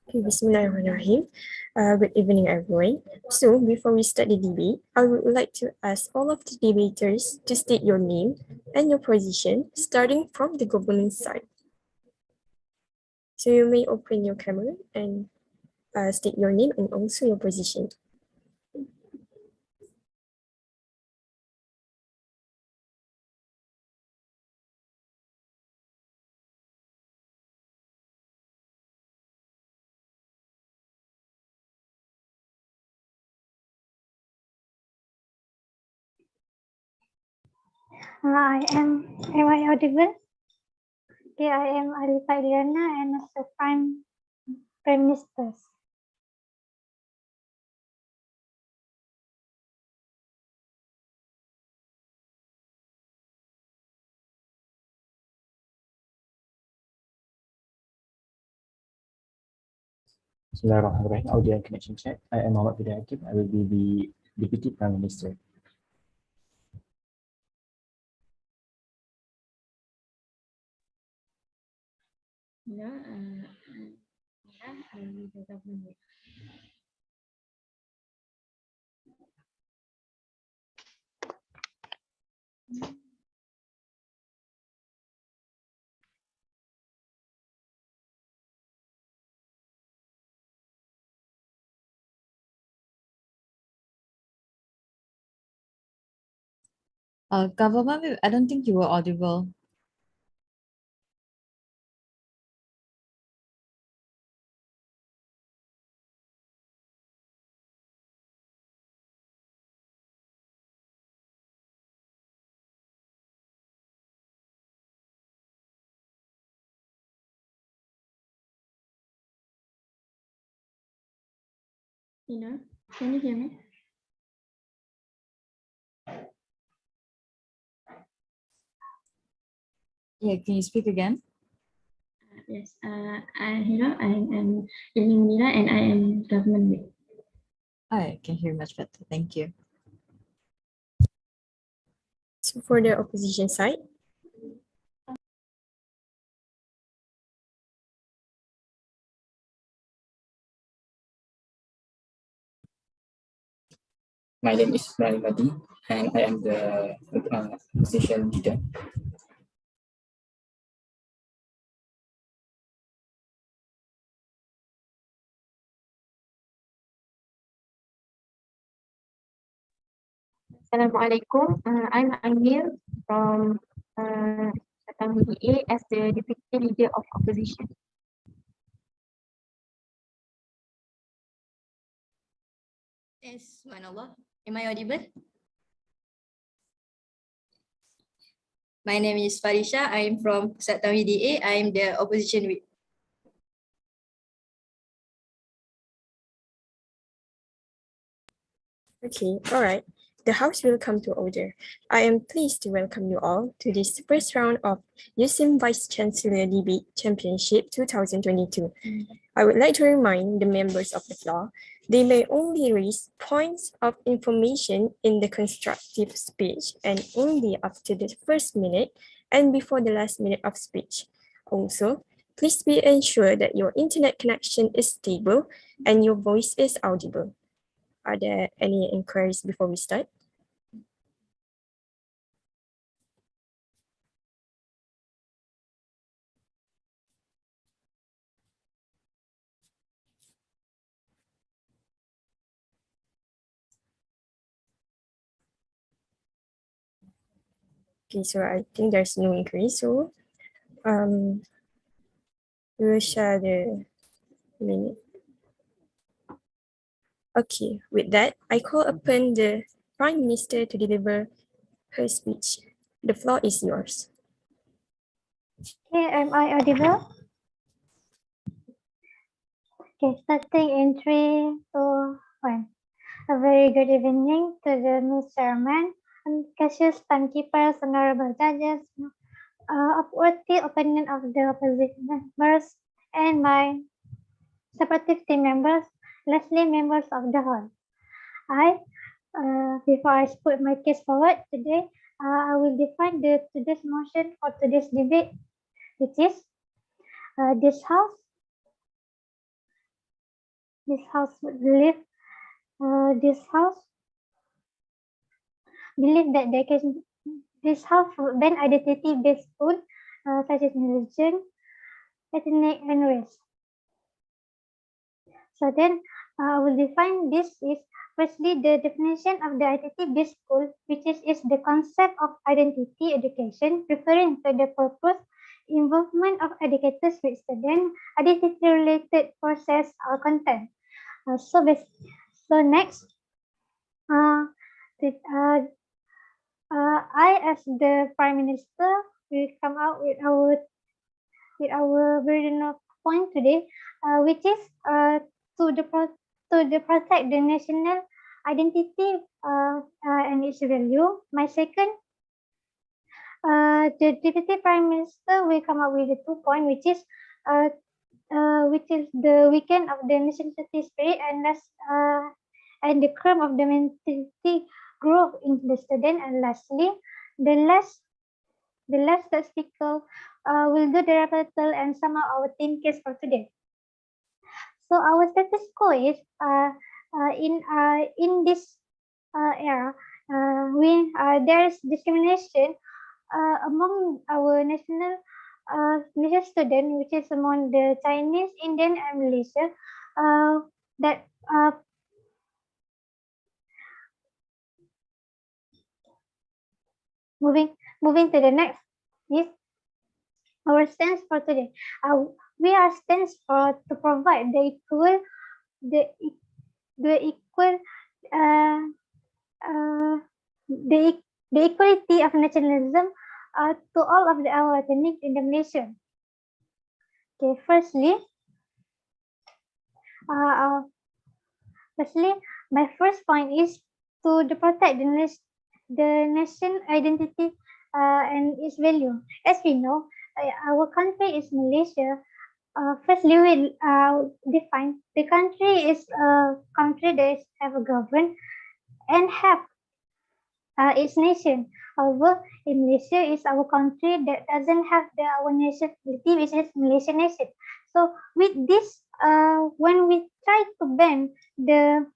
Okay, Bismillahirrahmanirrahim. Good evening, everyone. So, before we start the debate, I would like to ask all of the debaters to state your name and your position, starting from the government side. So, you may open your camera and state your name and also your position. Am I audible? Okay, I am Arifah Iliana and as a Prime Minister. Bismillahirrahmanirrahim. Audio and connection check. I am Muhammad Fidel Hakim. I will be the Deputy Prime Minister. Government, I don't think you were audible. Ina, can you hear me? Yeah, can you speak again? Yes, I am Munira and I am government whip. I can hear much better. Thank you. So, for the opposition side, My name is Rani Madi and I am the opposition leader. Assalamualaikum. I'm Amir from BDA as the Deputy Leader of Opposition. Yes, Subhanallah. Am I audible? My name is Farisha. I am from Pusat BDA. I am the opposition whip. okay, all right. The House will come to order. I am pleased to welcome you all to this first round of USIM Vice Chancellor Debate Championship 2022. I would like to remind the members of the floor, they may only raise points of information in the constructive speech and only after the first minute and before the last minute of speech. Also, please be ensured that your internet connection is stable and your voice is audible. Are there any inquiries before we start? Okay, so I think there's no increase. So we will share the minute. Okay, with that, I call upon the Prime Minister to deliver her speech. The floor is yours. Okay, am I audible? Okay, starting in 3, 2, 1. A very good evening to the Mr. Chairman and cautious timekeepers, honorable judges, of worthy opinion of the opposition members and my supportive team members, lastly members of the hall. Before I put my case forward today, I will define today's motion for today's debate, which is this House this house would believe this house believe that they can this house would ban identity-based food such as religion, ethnic, and race. So then I will define this is firstly the definition of the identity-based school, which is the concept of identity education, referring to the purpose, involvement of educators with student, identity-related process or content. So next, I as the Prime Minister will come out with our burden of point today, which is to protect the national identity and its value. My second, the Deputy Prime Minister will come up with the 2 point, which is the weekend of the nationality spirit and the crime of the mentality growth in the student. And lastly, the last speaker will do the rebuttal and sum up our team case for today. So our status quo is in this era, there is discrimination among our national student, which is among the Chinese, Indian, and Malaysia. That moving to the next is our stance for today. We are stance for to provide the equality of nationalism to all of our ethnic in the nation. Okay, firstly, my first point is to protect the nation identity and its value. As we know, our country is Malaysia. Firstly, we define the country is a country that have a government and have its nation. However, in Malaysia is our country that doesn't have our nationality, which is Malaysian nation. So with this, when we try to ban the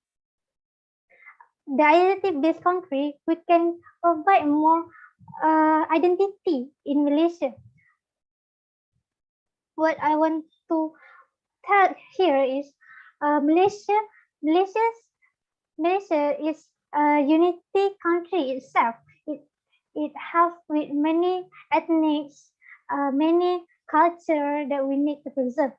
identity-based country, we can provide more identity in Malaysia. What I want to tell here is Malaysia is a unity country itself. It has with many ethnics, many culture that we need to preserve.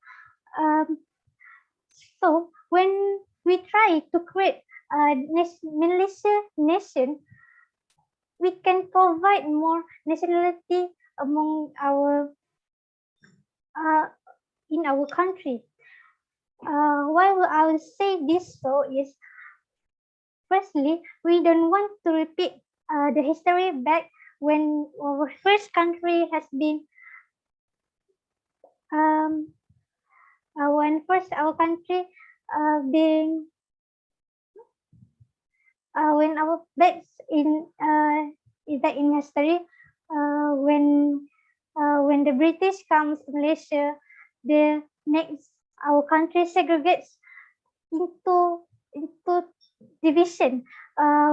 So when we try to create a Malaysia nation, we can provide more nationality among our in our country. Why I will say this so is, firstly, we don't want to repeat the history back when our first country has been when first our country being when our backs in back in history when the British comes to Malaysia, the next our country segregates into division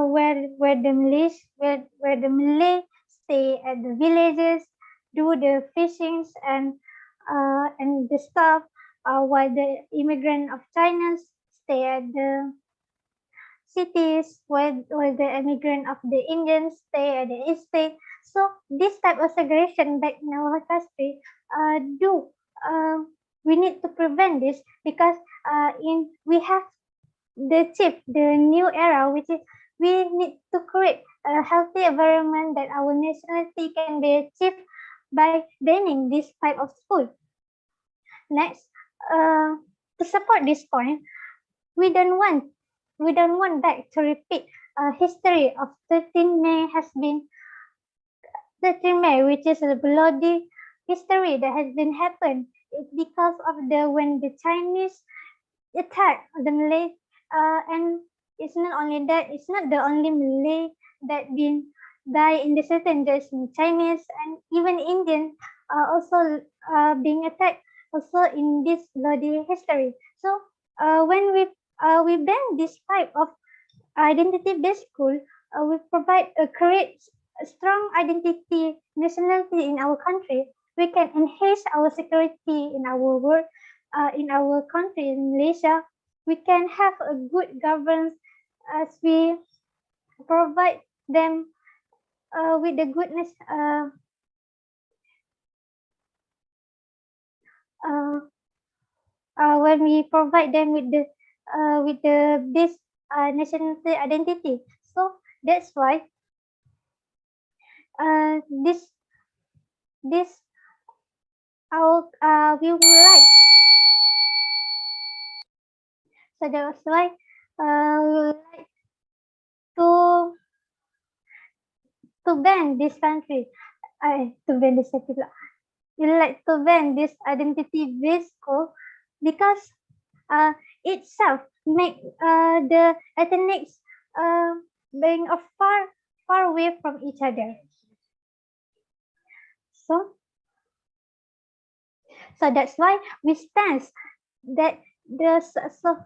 where the Malay stay at the villages, do the fishings and the stuff, while the immigrant of China stay at the cities, while the immigrant of the Indians stay at the estate. So this type of segregation back in our country we need to prevent this, because we have the new era, which is we need to create a healthy environment that our nationality can be achieved by banning this type of school. Next, to support this point, we don't want that to repeat. History of 13 May has been 13 May, which is a bloody history that has been happened. It's because of when the Chinese attack the Malay, and it's not only that, it's not the only Malay that been die in the certain. There's Chinese and even Indian also being attacked also in this bloody history. So when we ban this type of identity-based school, we provide create a strong identity nationality in our country. We can enhance our security in our world, in our country in Malaysia. We can have a good governance as we provide them with the goodness. When we provide them with the this nationality identity. So that's why this our we would like. So that's why we would like to ban this country. To ban this country. We like to ban this identity-based school because itself make the ethnics being far away from each other. So that's why we stand that so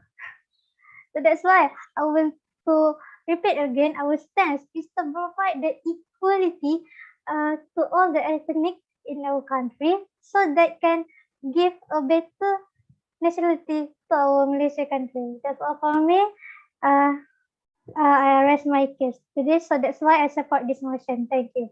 that's why I will to repeat again, our stance is to provide the equality to all the ethnic in our country, so that can give a better nationality to our Malaysia country. That's all for me. I rest my case today, so that's why I support this motion. Thank you.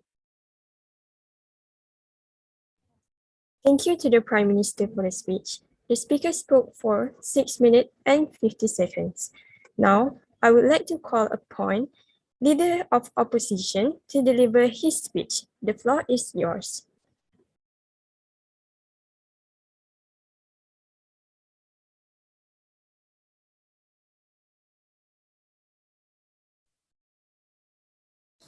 Thank you to the Prime Minister for the speech. The speaker spoke for 6 minutes and 50 seconds. Now, I would like to call upon Leader of Opposition to deliver his speech. The floor is yours.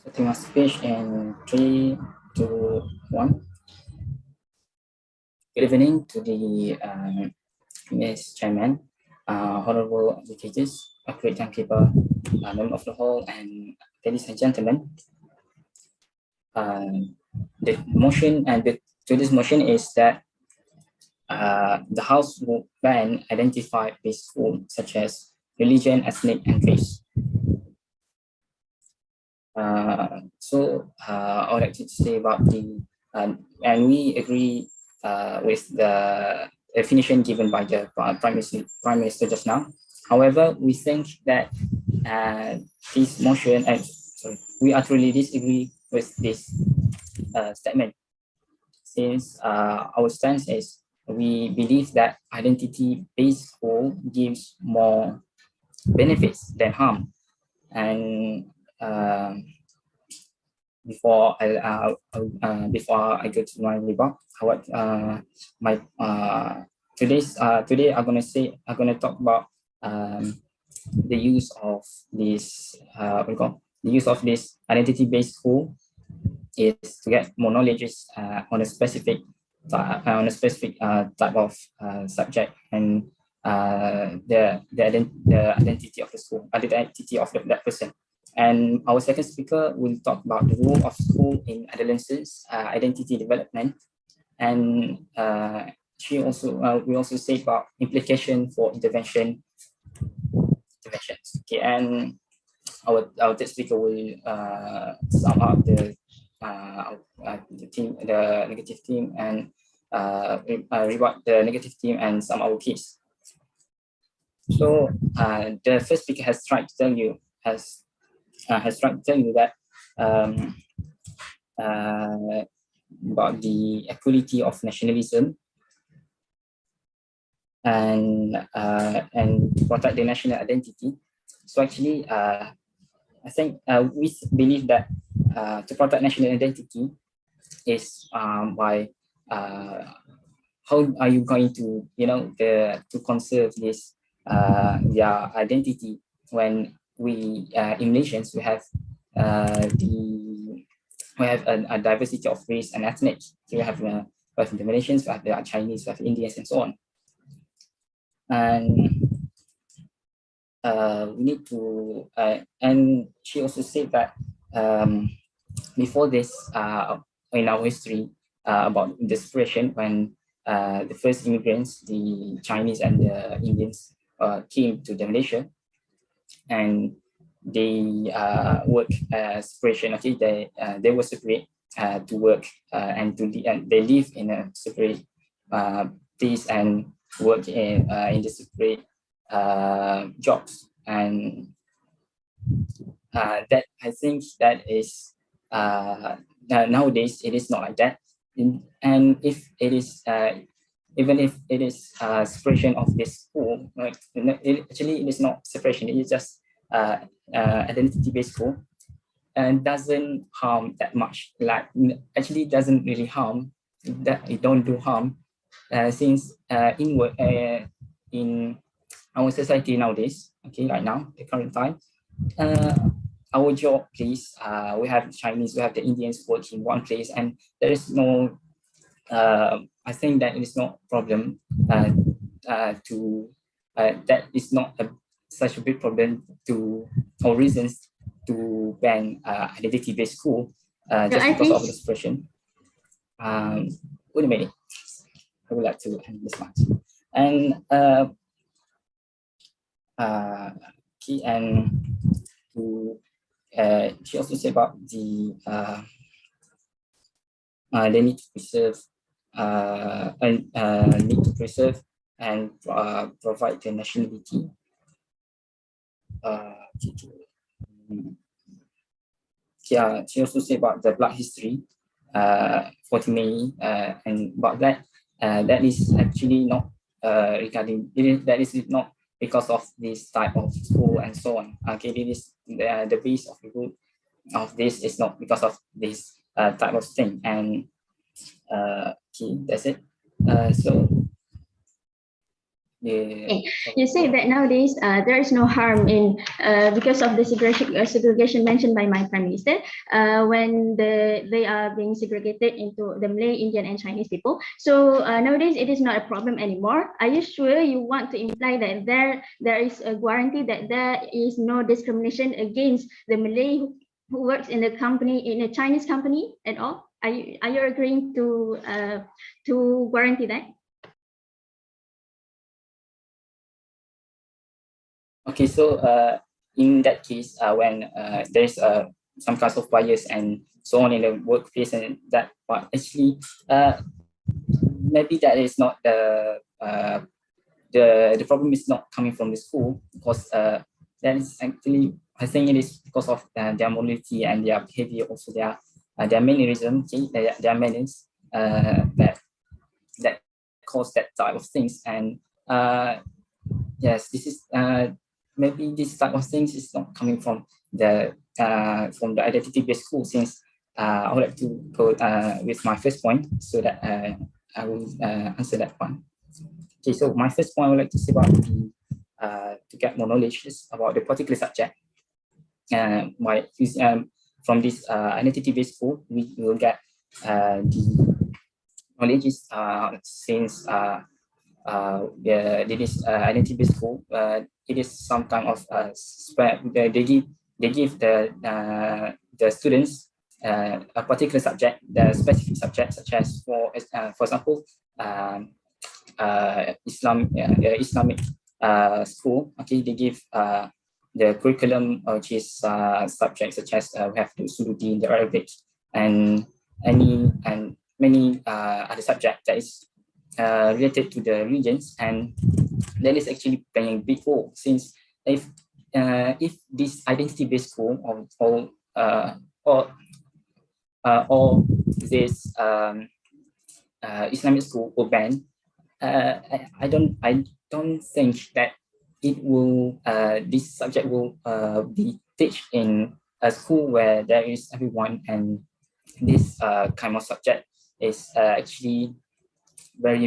Starting my speech in 3, 2, 1. Good evening to the Ms. Chairman, honorable educators, accurate timekeeper, member of the hall, and ladies and gentlemen. The motion and today's motion is that the House will ban identified based school such as religion, ethnic, and race. I would like to say about the and we agree with the definition given by the Prime Minister just now. However, we think that this motion, we utterly disagree with this statement, since our stance is we believe that identity-based school gives more benefits than harm. And before I go to my rebuttal, today I'm gonna talk about the use of this identity-based school is to get more knowledge on a specific type of subject, and the identity of the school, identity of that person. And our second speaker will talk about the role of school in adolescents' identity development, and we also say about implication for interventions. Okay, and our third speaker will sum up the negative team, and rebut the negative team and some our case. So the first speaker has tried to tell you that about the equality of nationalism and protect the national identity. So actually, I think we believe that to protect national identity is by how are you going to to conserve this their identity when we in nations we have a diversity of race and ethnic. So we have the Malaysians, we have the Chinese, we have Indians, and so on. And we need to and she also said that before this in our history about the separation, when the first immigrants, the Chinese and the Indians, came to the Malaysia, and they work separation. Okay, they were separate to work and they live in a separate place and work in the separate jobs, and that I think that is nowadays it is not like that. And if it is even if it is separation of this school, like actually it is not separation, it is just identity-based school, and doesn't harm that much. Like actually doesn't really harm, that it don't do harm, since in our society nowadays, okay, right now, the current time, our job place, we have Chinese, we have the Indians work in one place, and there is no, I think that it is not problem that is not such a big problem to, or reasons to ban identity-based school just because of the expression. Wait a minute, I would like to end this much. And and to she also said about the they need to preserve and need to preserve and provide the nationality. Yeah, she also said about the Black history, 40 May, and about that. That is actually not regarding. That is not because of this type of school and so on. Okay, it is the base of the root of this is not because of this type of thing. And okay, that's it. So. Yeah. Okay. You say that nowadays there is no harm in because of the segregation mentioned by my prime minister when they are being segregated into the Malay, Indian, and Chinese people. So nowadays it is not a problem anymore. Are you sure you want to imply that there is a guarantee that there is no discrimination against the Malay who works in the company, in a Chinese company at all? Are you agreeing to guarantee that? Okay, so in that case, when there's some kinds of bias and so on in the workplace, and that part actually maybe that is not the problem is not coming from the school, because that is actually, I think it is because of their morality and their behavior. Also, there are many reasons. Okay? There are many that cause that type of things, and yes, this is maybe this type of things is not coming from the identity-based school. Since I would like to go with my first point, so that I will answer that one. Okay, so my first point I would like to say about the to get more knowledge is about the particular subject. From this identity-based school, we will get the knowledge is since this identity-based school, it is some kind of they give the students a particular subject, the specific subject, such as for example, Islamic school. Okay, they give the curriculum, which is subjects such as we have the Suluddin, the Arabic, and many other subjects that is related to the religions, and that is actually playing a big role. Since if this identity-based school or this Islamic school will ban, I don't think that it will this subject will be taught in a school where there is everyone, and this kind of subject is actually very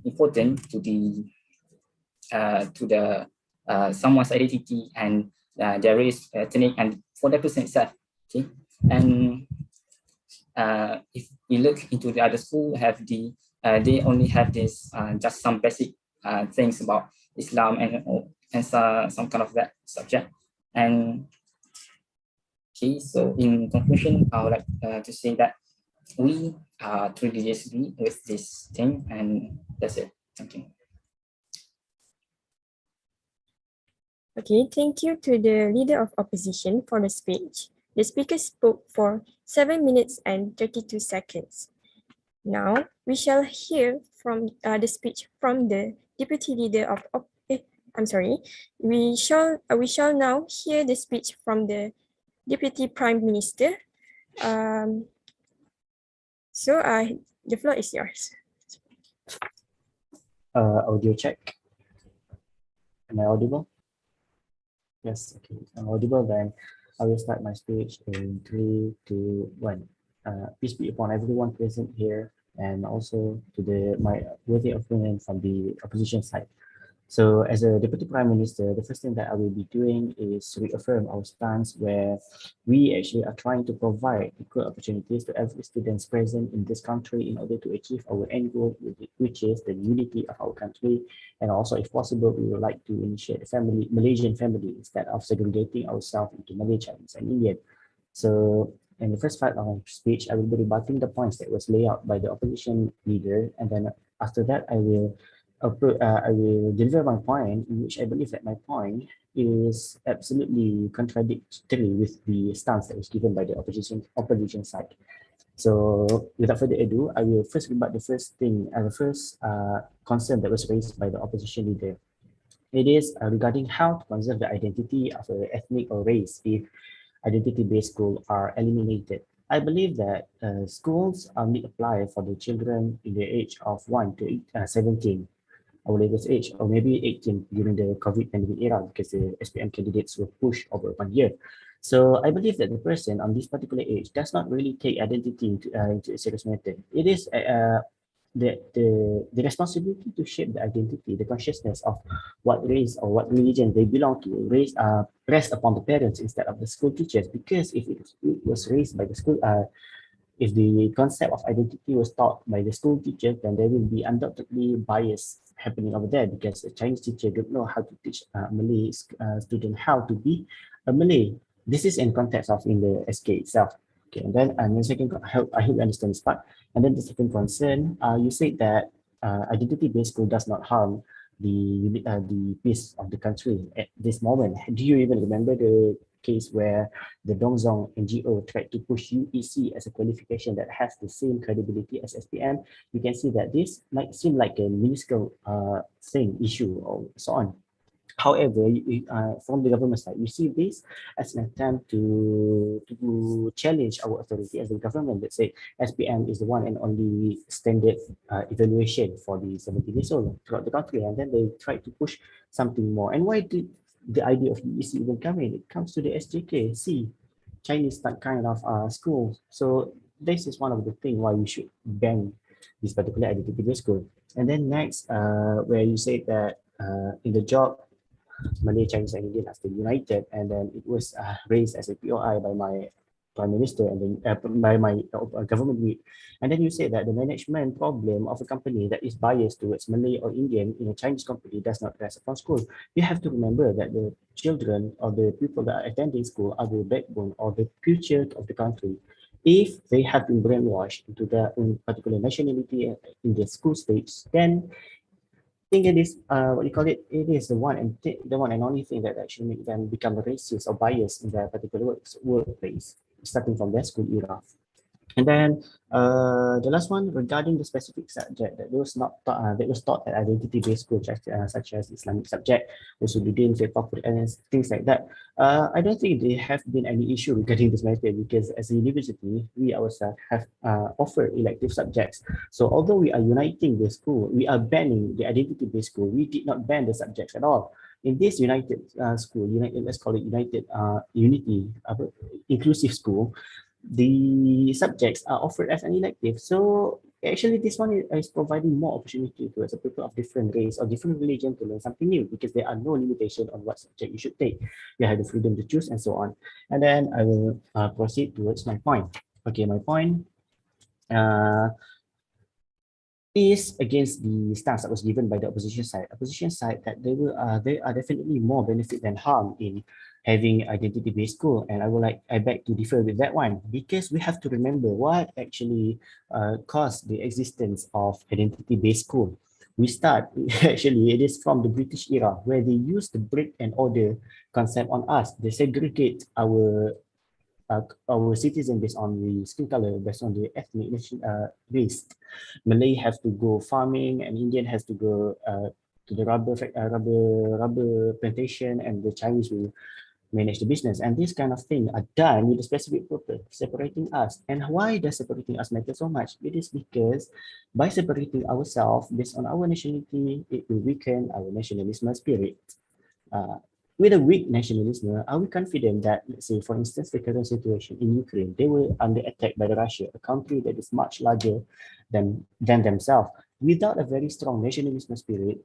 important to the someone's identity and their race, ethnic, and for the person itself. Okay, and if you look into the other school, have they only have this just some basic things about Islam and some kind of that subject. And okay, so in conclusion, I would like to say that we truly disagree with this thing, and that's it. Thank you. Okay, thank you to the Leader of Opposition for the speech. The speaker spoke for 7 minutes and 32 seconds. Now, we shall hear from the speech from the Deputy Leader of we shall now hear the speech from the Deputy Prime Minister. The floor is yours. Audio check. Am I audible? Yes, okay. I'm audible. Then I will start my speech in 3, 2, 1. Peace be upon everyone present here, and also to my worthy opponent from the opposition side. So as a Deputy Prime Minister, the first thing that I will be doing is to reaffirm our stance where we actually are trying to provide equal opportunities to every student present in this country in order to achieve our end goal, which is the unity of our country. And also, if possible, we would like to initiate a Malaysian family instead of segregating ourselves into Malay, Chinese, and Indian. So in the first part of my speech, I will be rebutting the points that was laid out by the opposition leader, and then after that, I will deliver my point, in which I believe that my point is absolutely contradictory with the stance that was given by the opposition side. So without further ado, I will first rebut the first concern that was raised by the opposition leader. It is regarding how to conserve the identity of an ethnic or race if identity-based schools are eliminated. I believe that schools only apply for the children in the age of 1 to 17. Our latest age, or maybe 18 during the COVID pandemic era, because the SPM candidates were pushed over 1 year. So I believe that the person on this particular age does not really take identity into a serious matter. It is the responsibility to shape the identity, the consciousness of what race or what religion they belong to, rest upon the parents instead of the school teachers. Because if it was raised by the school, if the concept of identity was taught by the school teacher, then there will be undoubtedly bias happening over there, because a Chinese teacher don't know how to teach Malay student how to be a Malay. This is in context of in the SK itself. Okay, and then the second, I hope you understand this part. And then the second concern, you said that identity-based school does not harm the peace of the country at this moment. Do you even remember the case where the Dongzong NGO tried to push UEC as a qualification that has the same credibility as SPM? You can see that this might seem like a minuscule issue or so on. However, from the government side, we see this as an attempt to challenge our authority as the government that say SPM is the one and only standard evaluation for the 17 years old throughout the country, and then they try to push something more. And why did the idea of UEC even come in? It comes to the SJK, Chinese kind of school. So this is one of the things why we should ban this particular identity-based school. And then next, where you said that in the job, Malay, Chinese, and Indian are still united, and then it was raised as a POI by my prime minister and then by my government week. And then you say that the management problem of a company that is biased towards Malay or Indian in a Chinese company does not rest upon school. You have to remember that the children or the people that are attending school are the backbone or the future of the country. If they have been brainwashed into their own particular nationality in the school stage, then think it is it is the one and only thing that actually make them become racist or biased in their particular workplace, starting from their school era. And then the last one regarding the specific subject that was not taught, that was taught at identity-based school, such as Islamic subject, Usuluddin, Fiqh, and things like that. I don't think there have been any issue regarding this matter, because as a university, we ourselves have offered elective subjects. So although we are uniting the school, we are banning the identity-based school. We did not ban the subjects at all. In this united school, let's call it united unity inclusive school, the subjects are offered as an elective. So actually this one is providing more opportunity to as a people of different race or different religion to learn something new, because there are no limitation on what subject you should take. You have the freedom to choose and so on. And then I will proceed towards my point. Okay, my point is against the stance that was given by the opposition side. Opposition side that there are definitely more benefit than harm in having identity-based school, and I beg to differ with that one, because we have to remember what actually caused the existence of identity-based school. We start, actually, it is from the British era where they used the break and order concept on us. They segregate our citizen based on the skin color, based on the ethnic race. Malay have to go farming, and Indian has to go to the rubber plantation, and the Chinese will manage the business. And this kind of thing are done with a specific purpose, separating us. And why does separating us matter so much? It is because by separating ourselves based on our nationality, it will weaken our nationalism spirit. With a weak nationalism, are we confident that, let's say, for instance, the current situation in Ukraine, they were under attack by Russia, a country that is much larger than themselves. Without a very strong nationalism spirit,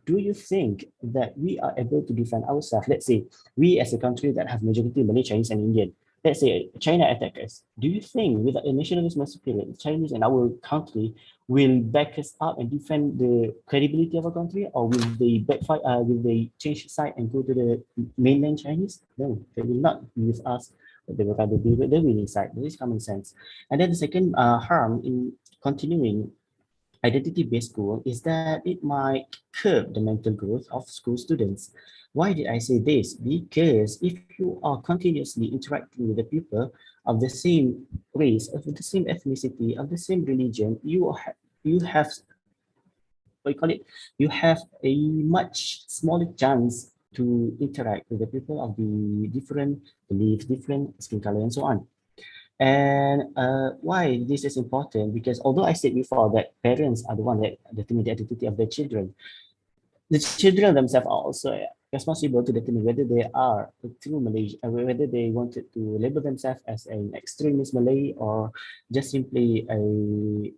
do you think that we are able to defend ourselves? Let's say we as a country that have majority Malay, Chinese, and Indian, let's say China attack us. Do you think without a nationalism spirit, the Chinese and our country will back us up and defend the credibility of our country, or will they backfire? Will they change side and go to the mainland Chinese? No, they will not be with us. But they will rather be with the winning side. This is common sense. And then the second harm in continuing identity-based school is that it might curb the mental growth of school students. Why did I say this? Because if you are continuously interacting with the people of the same race, of the same ethnicity, of the same religion, you have what you call it? You have a much smaller chance to interact with the people of the different beliefs, different skin color, and so on. And why this is important? Because although I said before that parents are the one that determine the identity of their children, the children themselves are also responsible to determine whether they are a true Malaysian, whether they wanted to label themselves as an extremist Malay or just simply a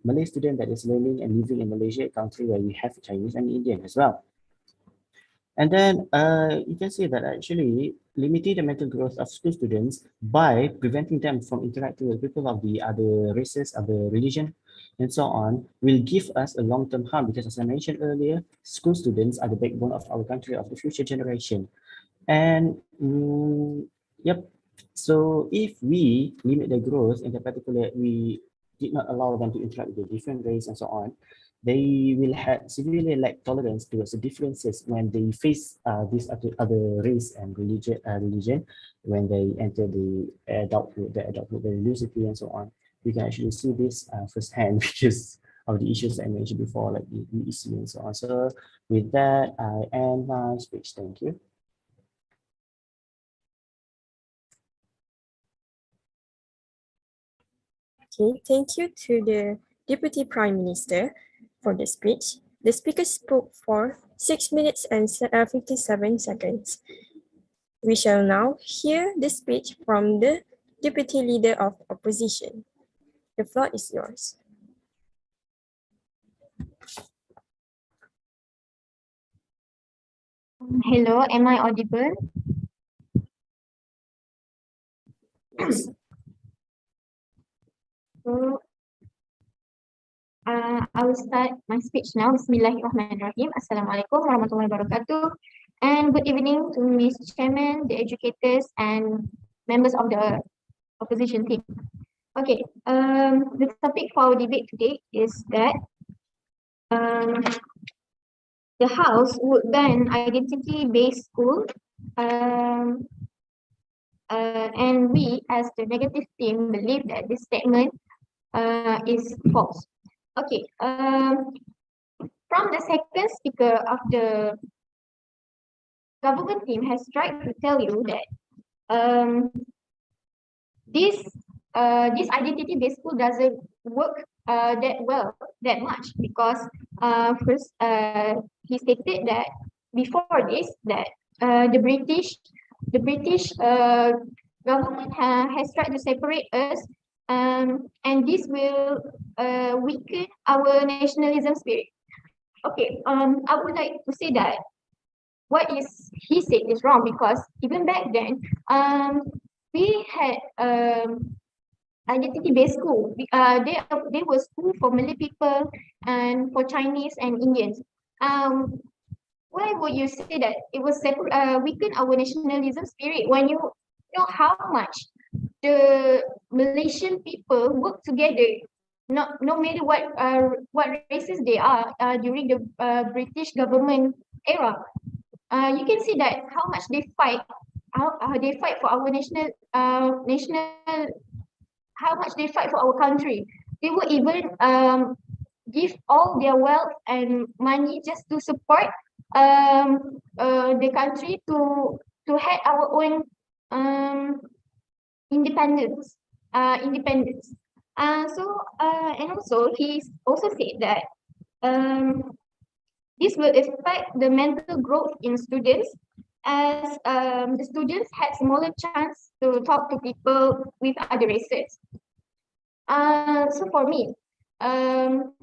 Malay student that is learning and living in Malaysia, a country where we have Chinese and Indian as well. And then you can see that actually limiting the mental growth of school students by preventing them from interacting with people of the other races, other religion, and so on, will give us a long-term harm because, as I mentioned earlier, school students are the backbone of our country, of the future generation. And yep, so if we limit their growth, in particular, we did not allow them to interact with the different race and so on, they will have severely lack tolerance towards the differences when they face this other race and religion when they enter the adulthood, the university, and so on. We can actually see this firsthand because of the issues I mentioned before, like the EEC and so on. So with that, I end my speech. Thank you. Okay, thank you to the Deputy Prime Minister for the speech. The speaker spoke for 6 minutes and 57 seconds. We shall now hear the speech from the Deputy Leader of Opposition. The floor is yours. Hello, am I audible? Yes. So, I will start my speech now. Bismillahirrahmanirrahim. Assalamualaikum warahmatullahi wabarakatuh. And good evening to Mr. Chairman, the educators, and members of the opposition team. Okay, the topic for our debate today is that the House would ban identity-based school, and we, as the negative team, believe that this statement is false. Okay, from the second speaker of the government team has tried to tell you that this identity-based school doesn't work that much because first he stated that before this that the British government has tried to separate us, and this will weaken our nationalism spirit. Okay, I would like to say that what is he said is wrong because even back then, we had identity-based school. They were school for Malay people and for Chinese and Indians. Why would you say that it was weaken our nationalism spirit when you know how much the Malaysian people work together no matter what races they are during the British government era. You can see that how much they fight, how they fight for our national, how much they fight for our country. They would even give all their wealth and money just to support the country to have our own um, independence. Independence. And also he also said that um, this will affect the mental growth in students as the students had smaller chance to talk to people with other races. So for me, um,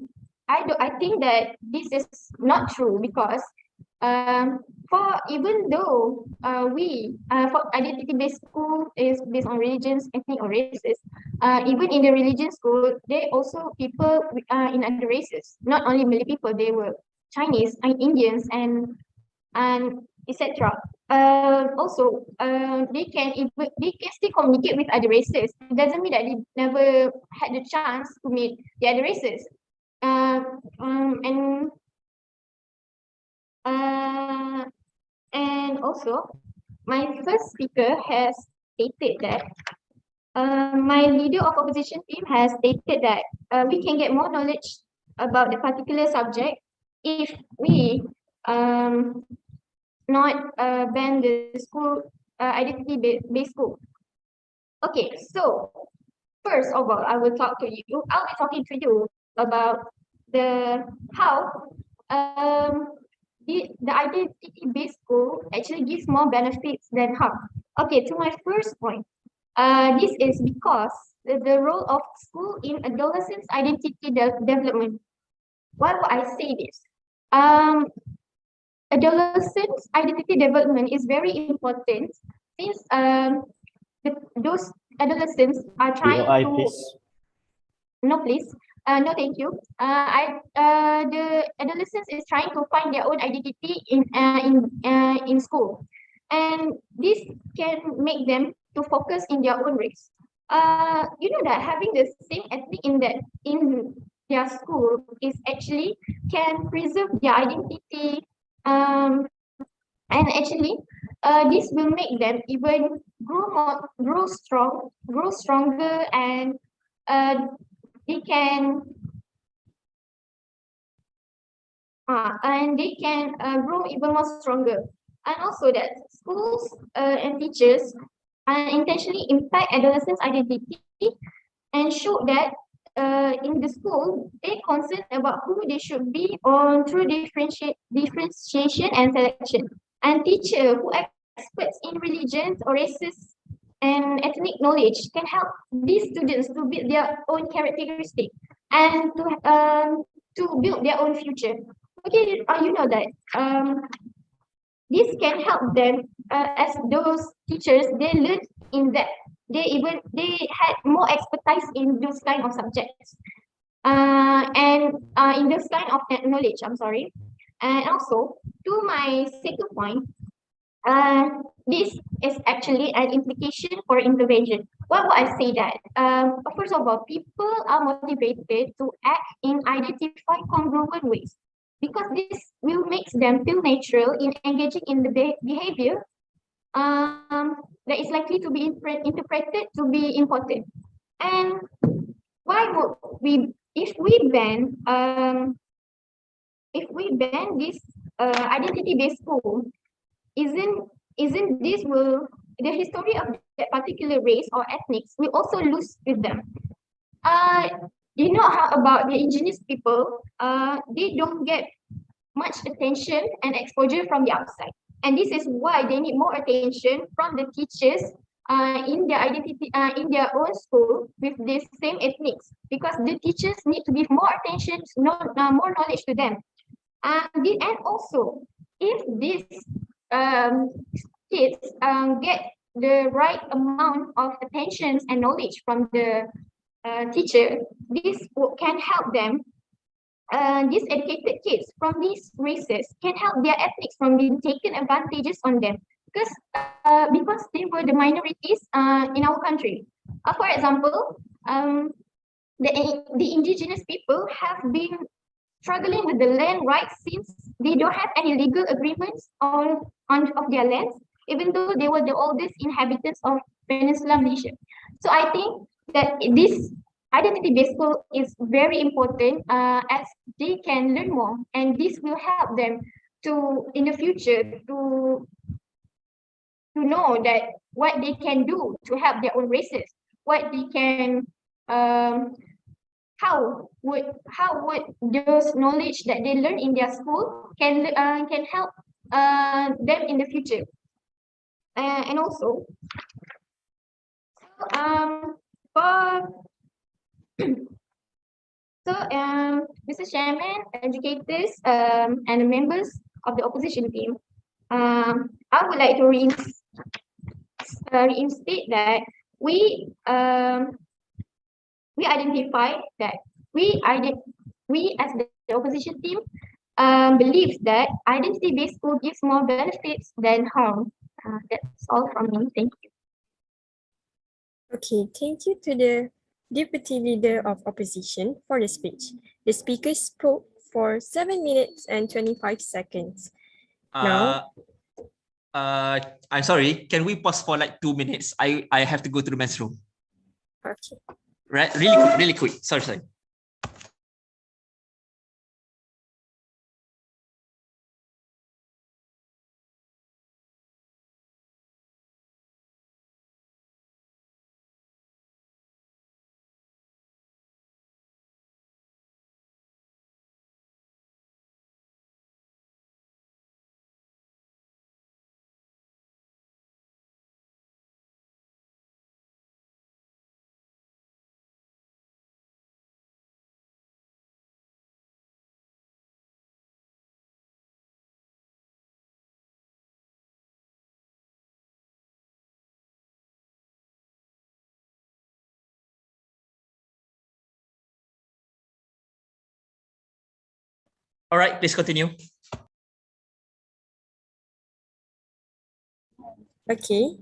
I think that this is not true because for even though we for identity-based school is based on religions, ethnic or races, even in the religion school, they also people in other races, not only Malay people, they were Chinese and Indians and etc. Also, they can still communicate with other races. It doesn't mean that they never had the chance to meet the other races. Uh, um, and uh, and also, my first speaker has stated that my leader of opposition team has stated that we can get more knowledge about the particular subject if we um, not ban the school identity-based school. Okay, so first of all, I will talk to you. I'll be talking to you about the how um the identity-based school actually gives more benefits than harm. Okay, to my first point, this is because the role of school in adolescents' identity development. Why would I say this? Um, Adolescents' identity development is very important since those adolescents are trying BOI, to please. no please no thank you the adolescents is trying to find their own identity in school, and this can make them to focus in their own race. You know that having the same ethnic in their school is actually can preserve their identity, um, and actually this will make them even grow stronger, uh, and they can grow even more stronger. And also that schools and teachers intentionally impact adolescents' identity and show that in the school they concerned about who they should be on through differentiation and selection. And teacher who experts in religions or races and ethnic knowledge can help these students to build their own characteristic and to build their own future. Okay, you know that this can help them as those teachers they learn in that they had more expertise in those kind of subjects and in those kind of knowledge. I'm sorry. And also to my second point, uh, this is actually an implication for intervention. Why would I say that? First of all, people are motivated to act in identified congruent ways because this will make them feel natural in engaging in the behavior that is likely to be interpreted to be important. And why would we, if we ban this identity-based school, isn't this will the history of that particular race or ethnics will also lose with them. Uh, you know how about the indigenous people? They don't get much attention and exposure from the outside, and this is why they need more attention from the teachers in their identity in their own school with the same ethnics, because the teachers need to give more attention, more knowledge to them. And also, if these kids get the right amount of attention and knowledge from the teacher, this can help them. These educated kids from these races can help their ethnics from being taken advantages on them because they were the minorities in our country. For example, the indigenous people have been struggling with the land rights since they don't have any legal agreements on of their lands, even though they were the oldest inhabitants of Peninsula Malaysia. So I think that this identity-based school is very important as they can learn more, and this will help them to in the future to know that what they can do to help their own races, what they can um, how would those knowledge that they learn in their school can help them in the future, and also um for Mr. Chairman, educators, and the members of the opposition team, I would like to reinstate that we identify that we as the opposition team believes that identity-based school gives more benefits than harm. That's all from me. Thank you. Okay, thank you to the Deputy Leader of Opposition for the speech. The speaker spoke for 7 minutes and 25 seconds. Now, I'm sorry, can we pause for like 2 minutes? I have to go to the men's room. okay. Right, really quick. Sorry. All right, please continue. Okay.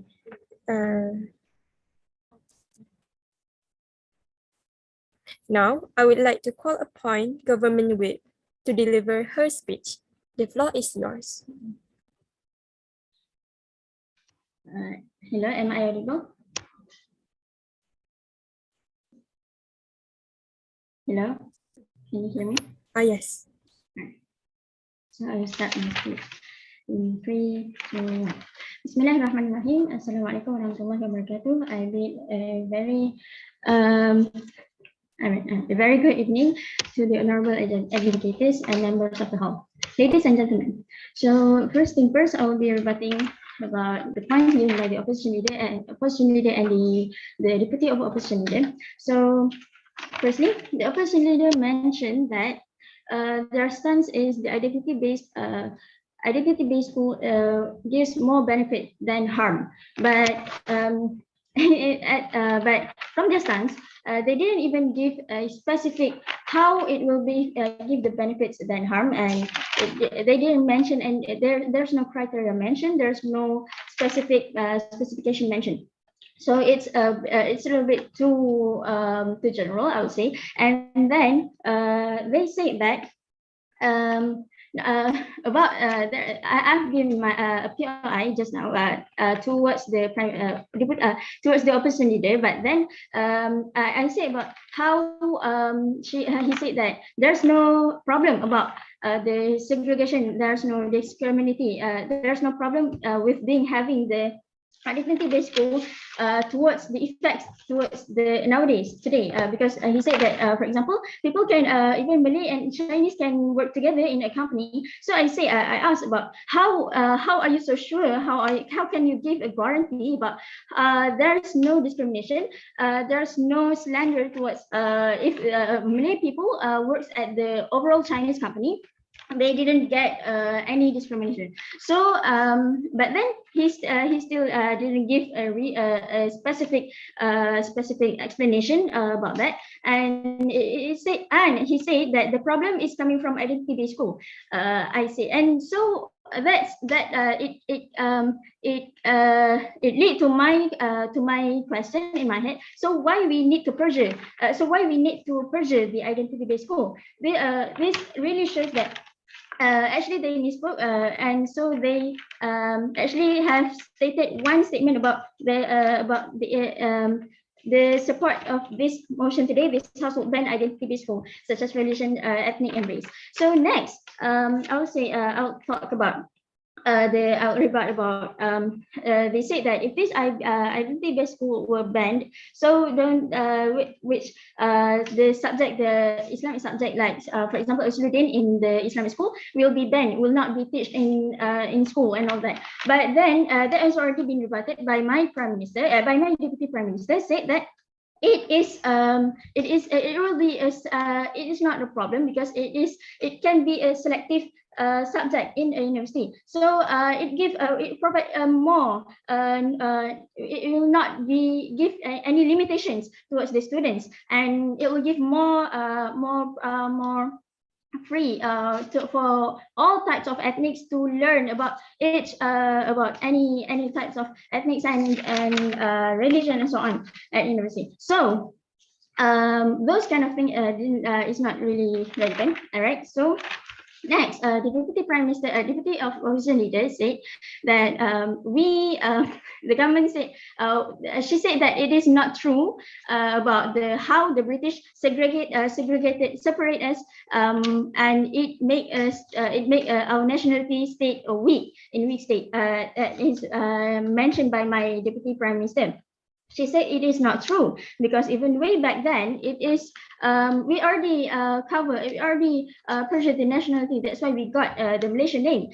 Now, I would like to call upon Government Whip to deliver her speech. The floor is yours. Hello, am I audible? Hello, can you hear me? Yes. So I will start my speech in 3, 2, 1. Bismillahirrahmanirrahim. Assalamualaikum warahmatullahi wabarakatuh. I bid a very good evening to the honorable educators and members of the hall. Ladies and gentlemen, so first thing first, I will be rebutting about the points given by the opposition leader and the deputy of opposition leader. So firstly, the opposition leader mentioned that their stance is the identity-based school gives more benefit than harm. But but from their stance, they didn't even give a specific how it will be give the benefits than harm, and they didn't mention, and there's no criteria mentioned. There's no specific specification mentioned. So it's a little bit too general, I would say. And then they say that I've given my POI just now towards the towards the opposition leader, but then I say about how he said that there's no problem about the segregation. There's no discriminity. There's no problem with having the identity-based school towards the effects towards the nowadays today, because he said that for example, people can even Malay and Chinese can work together in a company. So I asked about how are you so sure, how can you give a guarantee about there's no discrimination, there's no slander towards if Malay people works at the overall Chinese company, they didn't get any discrimination. So but then he still didn't give a specific explanation about that, and he said that the problem is coming from identity-based school. I say, and so it lead to my question in my head. So why we need to perjure? Why we need to perjure the identity-based school? This really shows that actually they misspoke, and so they actually have stated one statement about the support of this motion today. This house will ban identity-based school such as religion, ethnic, and race. So next, I'll talk about I'll rebut about they said that if this identity-based school were banned, so don't which the subject, the Islamic subject, like for example Usuluddin in the Islamic school will be banned, will not be taught in school and all that. But then that has already been rebutted by my prime minister, by my deputy prime minister, said that it is not a problem because it can be a selective subject in a university. So it provide more. It will not give any limitations towards the students, and it will give more free for all types of ethnics to learn about any types of ethnics and religion and so on at university. So those kind of thing is not really relevant. All right. So next, the deputy prime minister, deputy of opposition leader said that the government said she said that it is not true about how the British separate us, and it make our nationality state a weak state. That is mentioned by my deputy prime minister. She said it is not true because even way back then, it is we already purchased the nationality. That's why we got the Malaysian name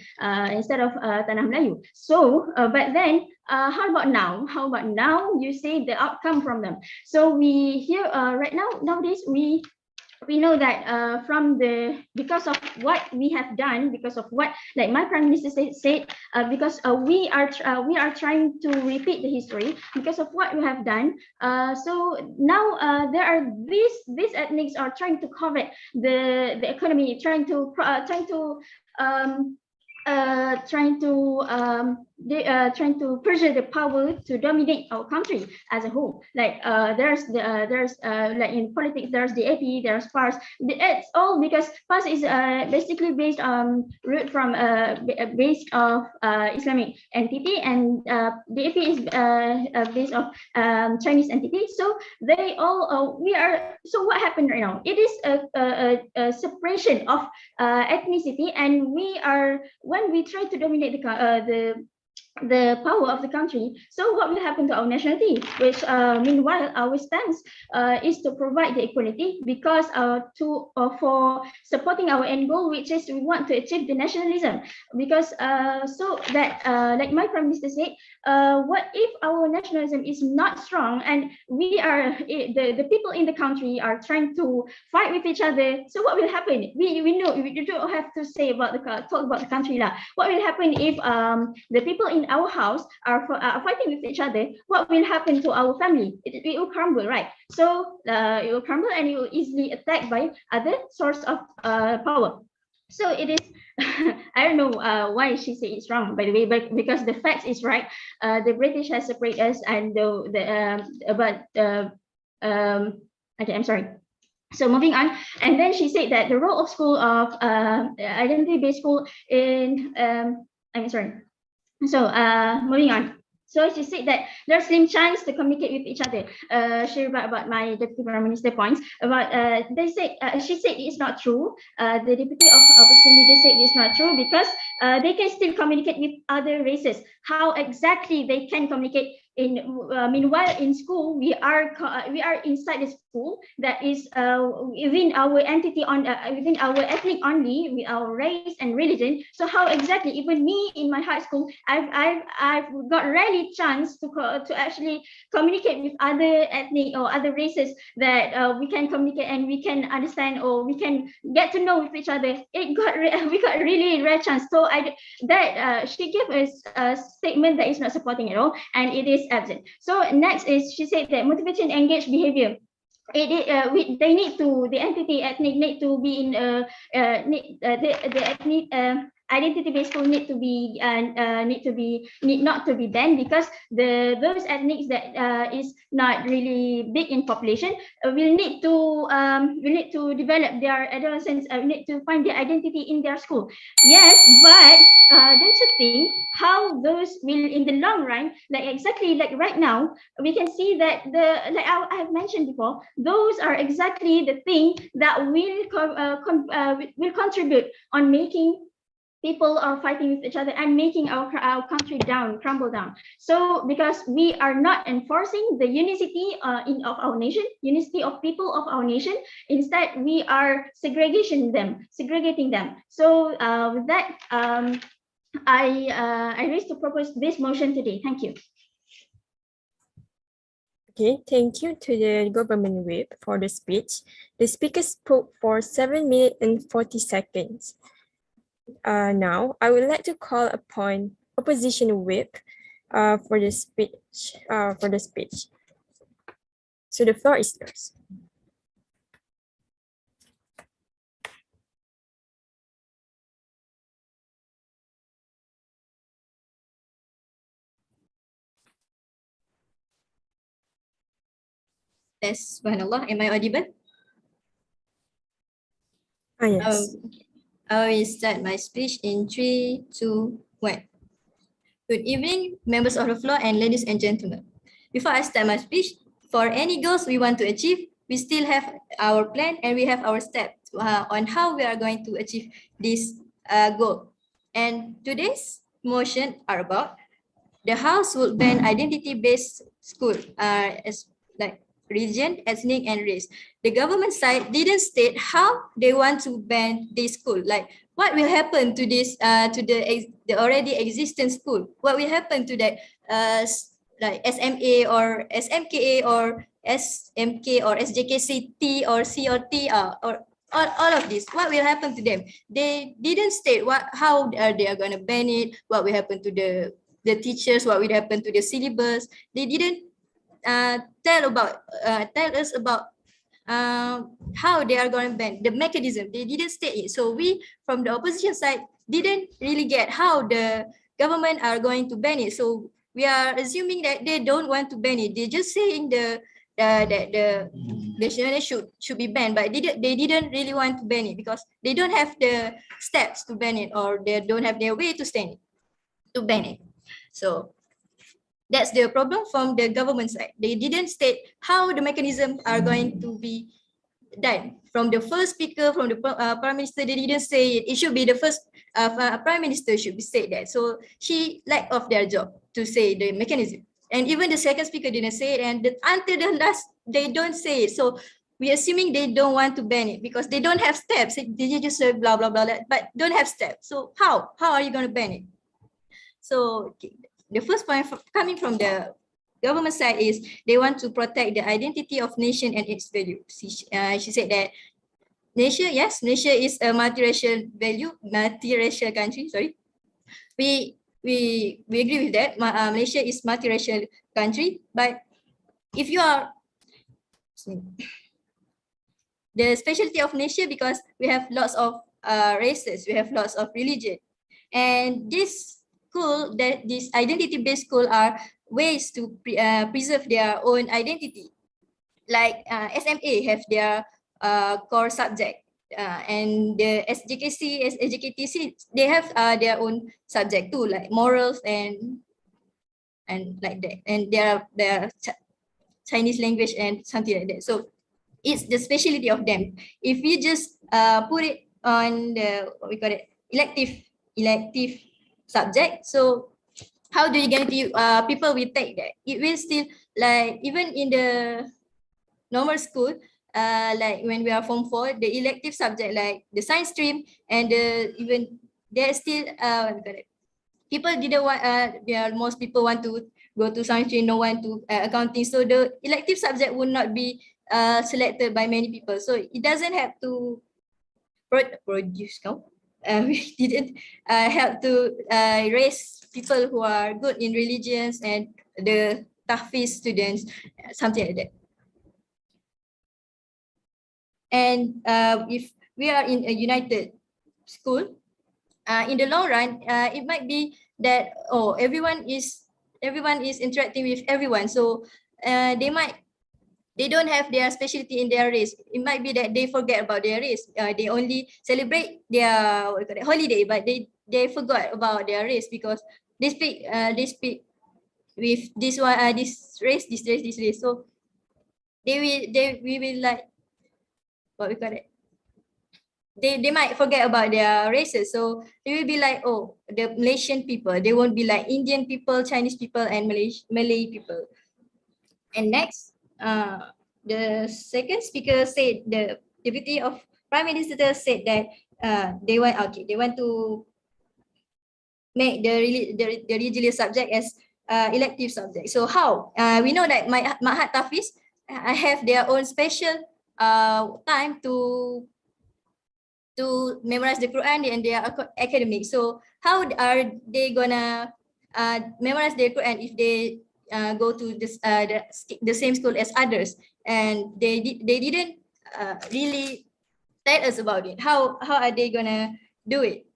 instead of Tanah Melayu. So, but then how about now? How about now? You say the outcome from them. So we here right now nowadays we know that because of what we have done, because of what like my prime minister said because we are trying to repeat the history because of what we have done. So now there are these ethnics are trying to cover the economy, trying to pressure the power to dominate our country as a whole. Like there's like in politics, there's the AP, there's PARS. It's all because PARS is basically based on root from based of Islamic entity, and the AP is based of Chinese entity. So they all we are. So what happened right now? It is a separation of ethnicity, and we are when we try to dominate the power of the country. So what will happen to our nationality? Which meanwhile our stance is to provide the equality because for supporting our end goal, which is we want to achieve the nationalism. Because so that like my prime minister said, what if our nationalism is not strong and we are the people in the country are trying to fight with each other? So what will happen? We know we don't have to say about talk about the country lah. What will happen if the people in our house are fighting with each other? What will happen to our family? It will crumble, right? So it will crumble and it will easily attacked by other source of power. So it is I don't know why she said it's wrong, by the way, but because the facts is right. The British has separated us, and okay, I'm sorry. So moving on, and then she said that the role of school of identity-based school in I'm sorry. So moving on. So she said that there's slim chance to communicate with each other. She wrote about my deputy prime minister points about they said she said it's not true. The deputy of opposition leader said it's not true because they can still communicate with other races. How exactly they can communicate? Meanwhile in school we are inside the school that is within our entity on within our ethnic only, with our race and religion. So how exactly even me in my high school I've got rarely chance to actually communicate with other ethnic or other races that we can communicate and we can understand or we can get to know with each other. We got really rare chance. So she gave us a statement that is not supporting at all, and it is absent. So next is she said that motivation engaged behavior. They need to the ethnic need to be in the ethnic identity-based school need not to be banned, because those ethnics that is not really big in population will need to develop their adolescence, need to find their identity in their school. Yes, but don't you think how those will in the long run, like exactly like right now, we can see that like I have mentioned before, those are exactly the thing that will contribute on making people are fighting with each other and making our country crumble down. So because we are not enforcing the unity of our nation, unity of people of our nation, instead we are segregating them. So with that, I wish to propose this motion today. Thank you. Okay, thank you to the government whip for the speech. The speaker spoke for 7 minutes and 40 seconds. Now, I would like to call upon opposition whip for the speech. So the floor is yours. Yes, subhanallah. Am I audible? Yes. I will start my speech in 3, 2, 1. Good evening, members of the floor and ladies and gentlemen. Before I start my speech, for any goals we want to achieve, we still have our plan and we have our steps on how we are going to achieve this goal. And today's motion are about the House would ban identity-based school as like religion, ethnic, and race. The government side didn't state how they want to ban this school. Like what will happen to this to the already existing school? What will happen to that like SMA or SMKA or SMK or SJKCT or C or T or all of this? What will happen to them? They didn't state how they are going to ban it. What will happen to the teachers? What will happen to the syllabus? They didn't tell us about how they are going to ban the mechanism. They didn't state it. So we from the opposition side didn't really get how the government are going to ban it. So we are assuming that they don't want to ban it. They're just saying that the channel should be banned, but they didn't really want to ban it because they don't have the steps to ban it, or they don't have their way to ban it. So that's the problem from the government side. They didn't state how the mechanisms are going to be done. From the first speaker, from the prime minister, they didn't say it. It should be the first prime minister should be said that. So she lack of their job to say the mechanism. And even the second speaker didn't say it. And until the last, they don't say it. So we're assuming they don't want to ban it because they don't have steps. They just say blah, blah, blah, but don't have steps. So how are you going to ban it? So the first point coming from the government side is they want to protect the identity of nation and its value. She said that nation is a multiracial country. Sorry, we agree with that. Malaysia is multiracial country, but if you are the specialty of nation, because we have lots of races, we have lots of religion, and this identity-based school are ways to preserve their own identity. Like SMA have their core subject, and the SJKC, SJKTC, they have their own subject too, like morals and like that. And their Chinese language and something like that. So it's the specialty of them. If you just put it on the what we call it elective subject, so how do you guarantee people will take that? It will still, like even in the normal school, like when we are form 4, the elective subject like the science stream and even there's still people didn't want most people want to go to science stream, no one to accounting, so the elective subject would not be selected by many people. So it doesn't have to produce we didn't help to raise people who are good in religions and the tahfiz students, something like that. And if we are in a united school, in the long run, it might be that everyone is interacting with everyone, so they don't have their specialty in their race. It might be that they forget about their race. They only celebrate their holiday, but they forgot about their race because they speak with this one, this race. So we will like what we call it. They might forget about their races. So they will be like, oh, the Malaysian people. They won't be like Indian people, Chinese people, and Malay people. And next, the second speaker said, the deputy of prime minister said that they want to make the religious subject as elective subject. So how? We know that Mahat Tafiz have their own special time to memorize the Quran and their academic. So how are they gonna memorize their Quran if they go to this the same school as others, and they didn't really tell us about it? How are they gonna do it?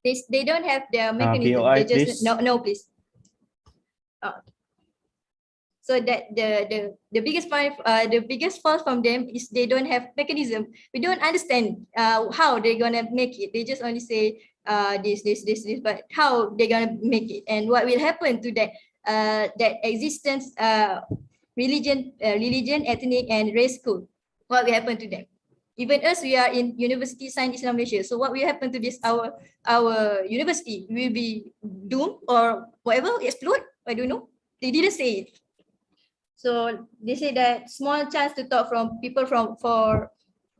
They don't have their mechanism. POI, They just please. no please. So that the biggest point, the biggest fault from them is they don't have mechanism. We don't understand how they're gonna make it. They just only say this, but how they're gonna make it and what will happen to that that existence religion, ethnic and race school. What will happen to them? Even us, we are in University Science Islam Malaysia. So what will happen to this our university? Will be doomed or whatever, explode? I don't know. They didn't say it. So they say that small chance to talk from people from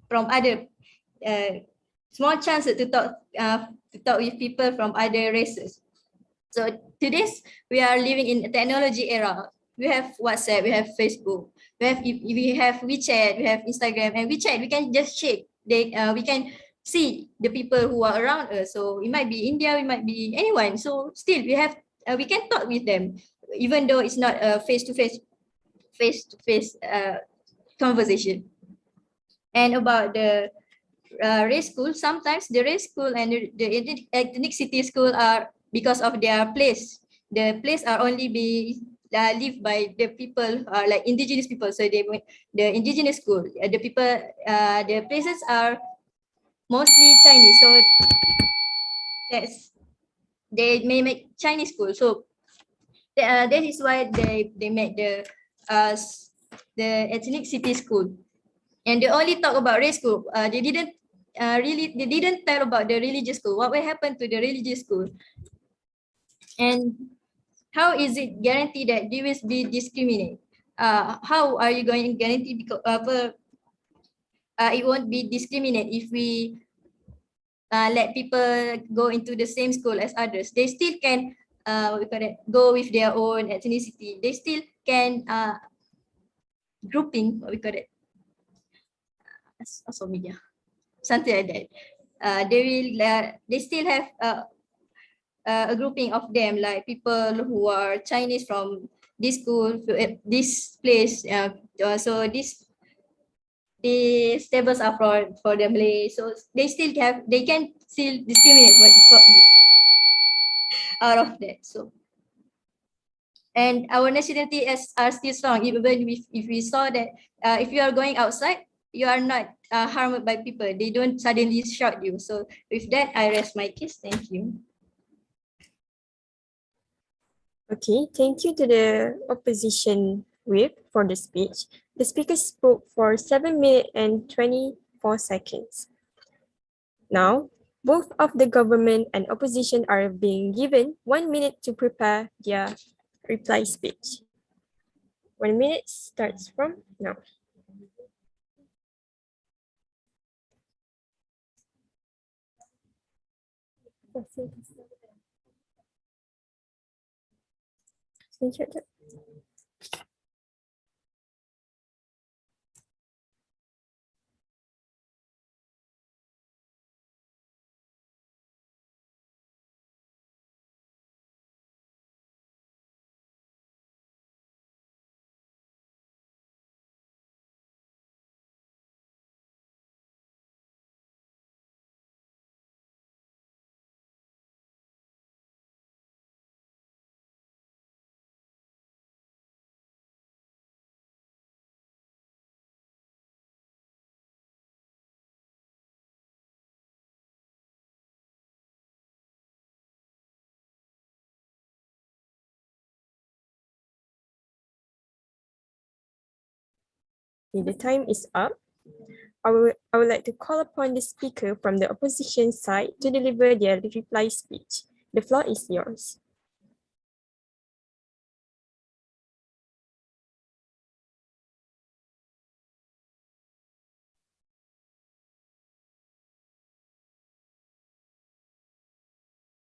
other small chance to talk with people from other races. So today's we are living in a technology era. We have WhatsApp, we have Facebook, we have WeChat, we have Instagram, and WeChat we can just check. We can see the people who are around us. So it might be India, it might be anyone. So still we can talk with them, even though it's not a face-to-face conversation. And about the race school, sometimes the race school and the ethnicity school are because of their place. The place are only be lived by the people like indigenous people. So they the indigenous school. The people, the places are mostly Chinese. So that's they may make Chinese school. So that is why they make the ethnic city school, and they only talk about race school. They didn't tell about the religious school. What will happen to the religious school, and how is it guaranteed that they will be discriminated? How are you going to guarantee because it won't be discriminated if we let people go into the same school as others? They still can go with their own ethnicity. They still can grouping, what we call it, social media, something like that. They still have a grouping of them, like people who are Chinese from this school, this place. So these tables are for the Malay. So they can still discriminate out of that. So. And our nationality are still strong, even if we saw that if you are going outside, you are not harmed by people. They don't suddenly shout you. So with that, I rest my case. Thank you. Okay, thank you to the opposition whip for the speech. The speaker spoke for 7 minutes and 24 seconds. Now, both of the government and opposition are being given 1 minute to prepare their reply speech. 1 minute starts from now. Okay, the time is up. I would like to call upon the speaker from the opposition side to deliver their reply speech. The floor is yours.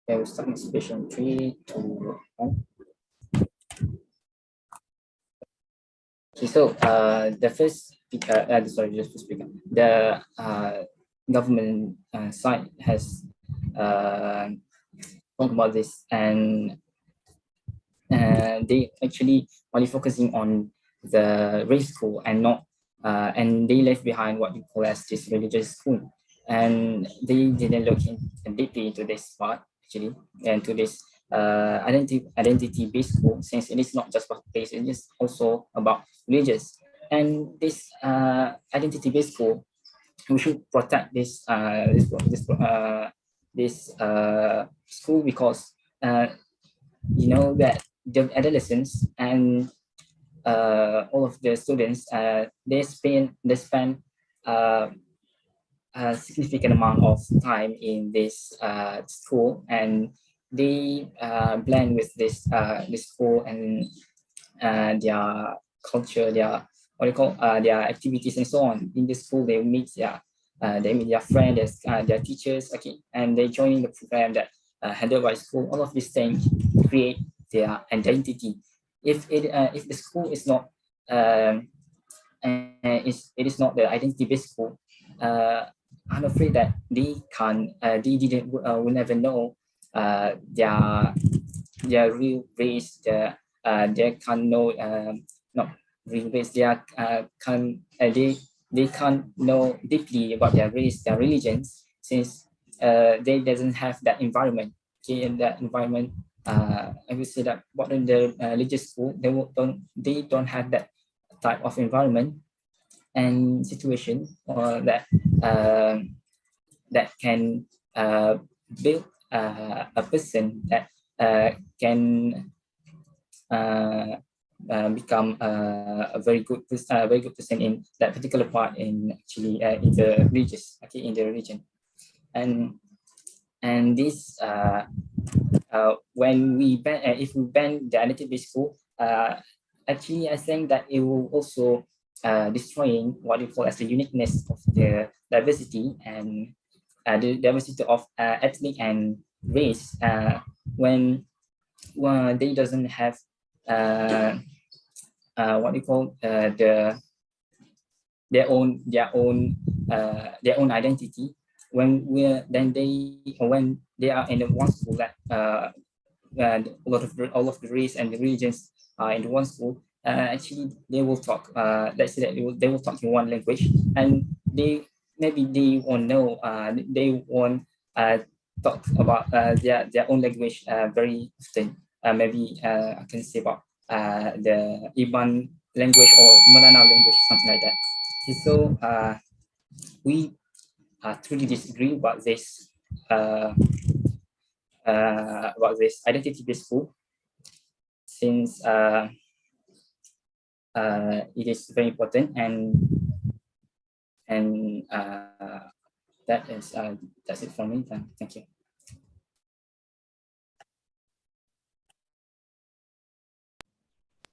Okay, we'll start my speech in 3, 2, 1. Okay, so the first speaker, sorry, just to speak up. The government side has talked about this, and they actually only focusing on the race school and not, and they left behind what you call as this religious school, and they didn't look deeply into this part actually, and to this identity-based school, since it is not just about place, it is also about religious. And this identity-based school, we should protect this school, because you know that the adolescents and all of the students, they spend uh, a significant amount of time in this school, and they blend with this school and their culture, their what do you call their activities and so on. In the school, they meet their friends, their teachers, okay, and they join the program that handled by school. All of these things create their identity. If the school is not it is not the identity-based school, I'm afraid that they will never know their real race. They can't know not real race. They can't know deeply about their race, their religions, since they doesn't have that environment. Okay, in that environment, I would say that what in the religious school, they don't have that type of environment and situation, or that can build a person that can become a very good person in that particular part, in actually in the religious, okay, in the religion. And this when we ban, if we ban the identity-based school, actually I think that it will also destroying what we call as the uniqueness of the diversity, and the diversity of ethnic and race, when they doesn't have what we call their own identity. When they are in the one school, that all of the race and the regions are in the one school, actually they will talk, let's say that they will talk in one language, and they won't know, they won't talk about their own language very often. Maybe I can say about the Iban language or Melanau language, something like that. Okay, so we truly disagree about this identity-based school, since it is very important, and that's it for me. Thank you.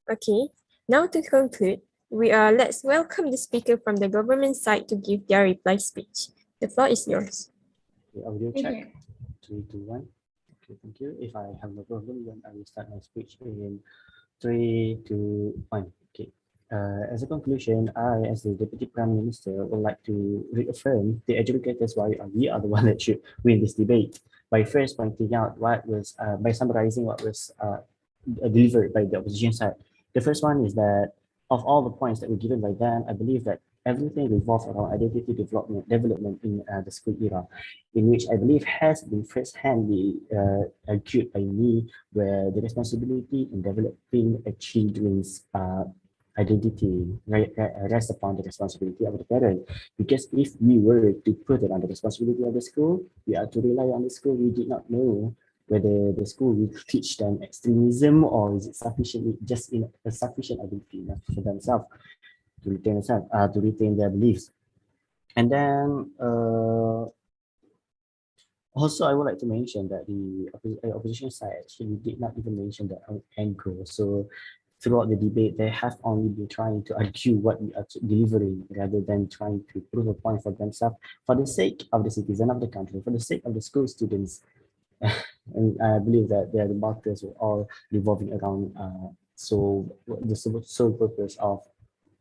Okay, now to conclude, let's welcome the speaker from the government side to give their reply speech. The floor is yours. Okay, audio check. 3, 2, 1. Okay, thank you. If I have no problem, then I will start my speech in 3, 2, 1. Okay. As a conclusion, I, as the Deputy Prime Minister, would like to reaffirm the educators why we are the one that should win this debate by first pointing out by summarizing what was delivered by the opposition side. The first one is that of all the points that were given by them, I believe that everything revolves around identity development in the school era, in which I believe has been firsthand argued by me, where the responsibility in developing a children's identity rests upon the responsibility of the parent. Because if we were to put it on the responsibility of the school, we are to rely on the school. We did not know whether the school will teach them extremism, or is it sufficiently just in a sufficient identity enough for themselves. to retain their beliefs. And then also, I would like to mention that the opposition side actually did not even mention the end goal. So throughout the debate, they have only been trying to argue what we are delivering rather than trying to prove a point for themselves for the sake of the citizen of the country, for the sake of the school students. And I believe that their debates were all revolving around the sole purpose of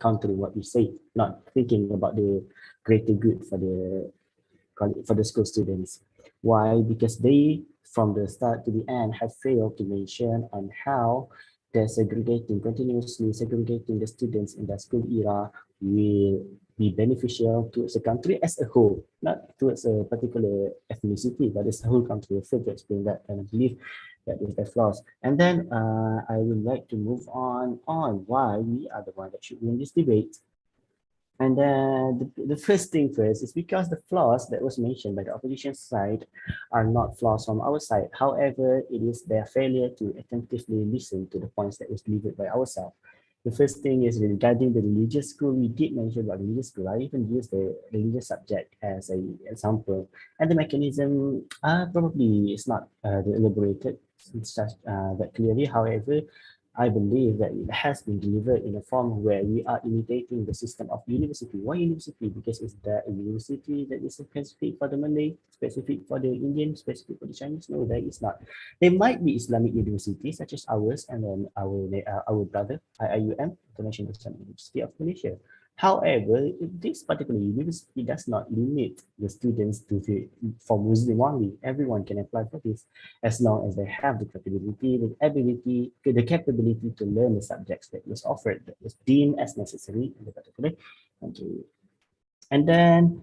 countering what we say, not thinking about the greater good for the school students. Why? Because they, from the start to the end, have failed to mention on how continuously segregating the students in the school era will be beneficial towards the country as a whole, not towards a particular ethnicity, but as a whole country. I failed to explain that, and I believe that is the flaws. And then I would like to move on why we are the one that should win this debate. And the first thing first is because the flaws that was mentioned by the opposition side are not flaws from our side. However, it is their failure to attentively listen to the points that was delivered by ourselves. The first thing is regarding the religious school. We did mention about religious school. I even used the religious subject as an example. And the mechanism probably is not elaborated that clearly. However, I believe that it has been delivered in a form where we are imitating the system of university. Why university? Because it's the university that is specific for the Malay, specific for the Indian, specific for the Chinese. No, there is not. There might be Islamic universities such as ours and then our brother IIUM, International Islamic University of Malaysia. However, this particular university does not limit the students for Muslim only. Everyone can apply for this as long as they have the capability, the capability to learn the subjects that was offered, that was deemed as necessary in the particular country. And then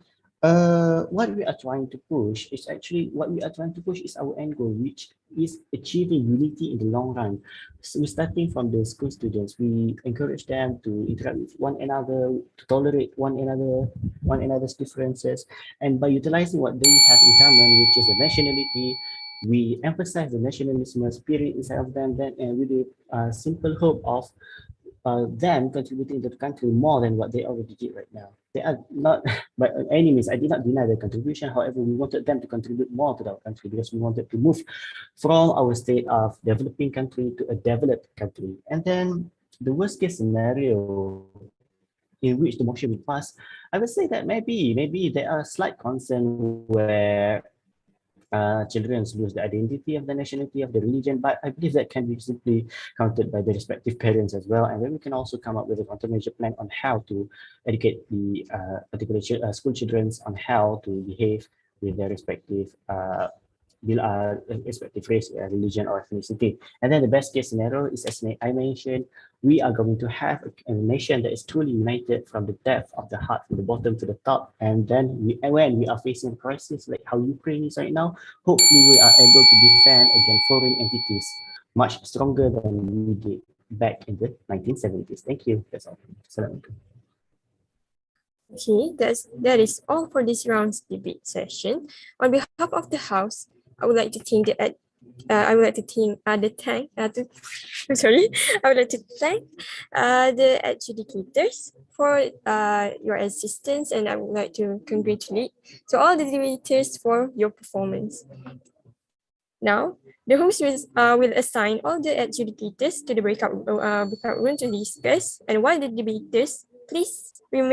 what we are trying to push is our end goal, which is achieving unity in the long run. So we're starting from the school students. We encourage them to interact with one another, to tolerate one another's differences, and by utilizing what they have in common, which is the nationality, we emphasize the nationalism spirit inside of them, then and with the simple hope of them contributing to the country more than what they already did right now. They are not, by any means, I did not deny their contribution. However, we wanted them to contribute more to our country because we wanted to move from our state of developing country to a developed country. And then the worst case scenario in which the motion will pass, I would say that maybe there are slight concern where children lose the identity of the nationality of the religion, but I believe that can be simply counted by the respective parents as well. And then we can also come up with a countermeasure plan on how to educate the particular school children on how to behave with their respective race, religion, or ethnicity. And then the best case scenario is, as I mentioned, we are going to have a nation that is truly united from the depth of the heart, from the bottom to the top. And then when we are facing a crisis like how Ukraine is right now, hopefully we are able to defend against foreign entities much stronger than we did back in the 1970s. Thank you. That's all. Assalamualaikum. Okay, that is all for this round's debate session. On behalf of the House, I would like to thank the I would like to thank the adjudicators for your assistance, and I would like to congratulate to all the debaters for your performance. Now, the host will assign all the adjudicators to the breakout room to discuss, and while the debaters, please remain